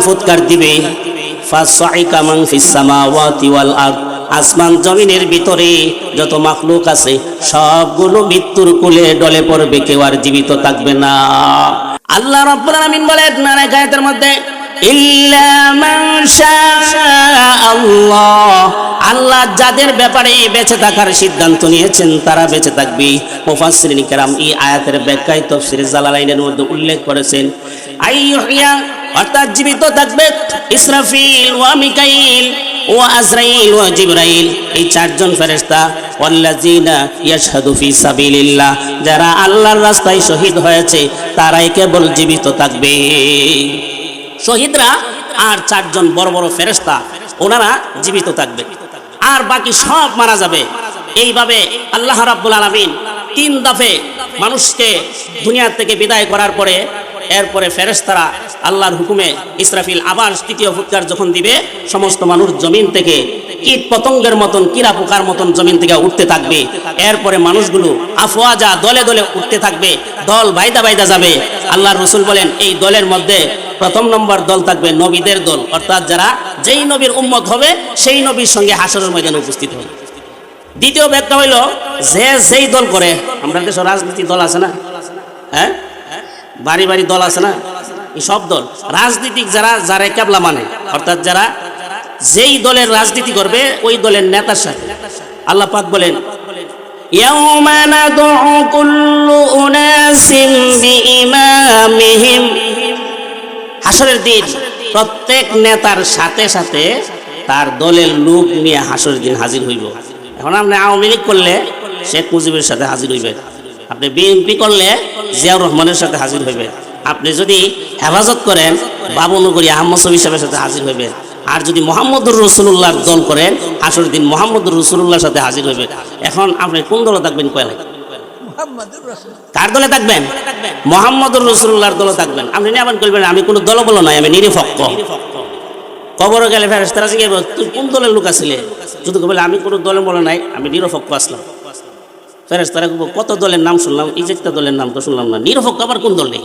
ফুৎকার দিবে ফাসাইকা মান ফিস সামাওয়াতি ওয়াল আরদ, আসমান জমিনের ভিতরে যত মাখলুক আছে সবগুলো মৃত্যুর কোলে ডলে পড়বে, কেউ আর জীবিত থাকবে না। আল্লাহ রাব্বুল আলামিন বলেন আয়াতের মধ্যে, ইল্লা মান শাআল্লাহ, আল্লাহ যাদের ব্যাপারে বেঁচে থাকার সিদ্ধান্ত নিয়েছেন তারা বেঁচে থাকবে। মুফাসসিরিন কেরাম এই আয়াতের ব্যাখ্যায় তাফসীরে জালালাইনের মধ্যে উল্লেখ করেছেন, আইয়ুহিয়া অর্থাৎ জীবিত থাকবে ইসরাফিল ওয়া মিকাইল ওয়া আজরাইল ওয়া জিবরাইল, এই চারজন ফেরেশতা। ওয়াল্লাযিনা ইয়াশহাদু ফি সাবিলিল্লাহ, যারা আল্লাহর রাস্তায় শহীদ হয়েছে তারাই কেবল জীবিত থাকবে। শহীদরা আর চারজন বড় বড় ফেরেশতা ওনারা জীবিত থাকবে, আর বাকি সব মারা যাবে। এইভাবে আল্লাহ রাব্বুল আলামিন 3 দফে মানুষকে দুনিয়া থেকে বিদায় করার পরে এরপরে ফেরেশতারা আল্লাহর হুকুমে ইসরাফিল আবার তৃতীয় ফুৎকার যখন দিবে, সমস্ত মানুষ জমিন থেকে কীট পতঙ্গের মতন, কিরা পোকার মতন জমিন থেকে উঠতে থাকবে। এরপরে মানুষগুলো আফওয়াজা দলে দলে উঠতে থাকবে, দল বাইদা বাইদা যাবে। আল্লাহর রাসূল বলেন এই দলের মধ্যে প্রথম নম্বর দল থাকবে নবীদের দল, অর্থাৎ যারা যেই নবীর উম্মত হবে সেই নবীর সঙ্গে হাশরের ময়দানে উপস্থিত হবে। দ্বিতীয় ব্যাখ্যা হইল যে যেই দল করে, আমরা দেশে রাজনীতি দল আছে না, হ্যাঁ বাড়ি বাড়ি দল আছে না, এই সব দল রাজনীতিক যারা কেবলা মানে, অর্থাৎ যারা যেই দলের রাজনীতি করবে ওই দলের নেতার সাথে আল্লাহ পাক বলেন, ইয়াউমা নাদউ কুল্লু উনাসিন বিইমামিহিম, হাশরের দিন প্রত্যেক নেতার সাথে সাথে তার দলের লোক নিয়ে হাশরের দিন হাজির হইব। এখন আপনি আওয়ামী লীগ করলে শেখ মুজিবের সাথে হাজির হইবে, আপনি বিএনপি করলে জিয়াউর রহমানের সাথে হাজির হইবে, আপনি যদি হেফাজত করেন বাবুনগরী আহমদ শফি সাহেবের সাথে হাজির হইবে, আর যদি মুহাম্মদুর রাসূলুল্লাহর দল করেন হাশরের দিন মুহাম্মদুর রাসূলুল্লাহর সাথে হাজির হইবে। এখন আপনি কোন দলে থাকবেন? কয়লা কার দলে থাকবেন? মুহাম্মদুর রাসূলুল্লাহর দলে থাকবেন। আপনি নিয়ামত করবেন আমি কোনো দল বলো নাই, আমি নিরপেক্ষ। কবরে গেলে ফেরেশতারা জিজ্ঞাসা করবে তুই কোন দলের লোক আছিলে, যদি বলে আমি কোনো দলে বলো নাই, আমি নিরপেক্ষ আসলাম। ফেরেশতারা কত দলের নাম শুনলাম, এই যে একটা দলের নাম তো শুনলাম না, নিরপেক্ষ আবার কোন দল নেই।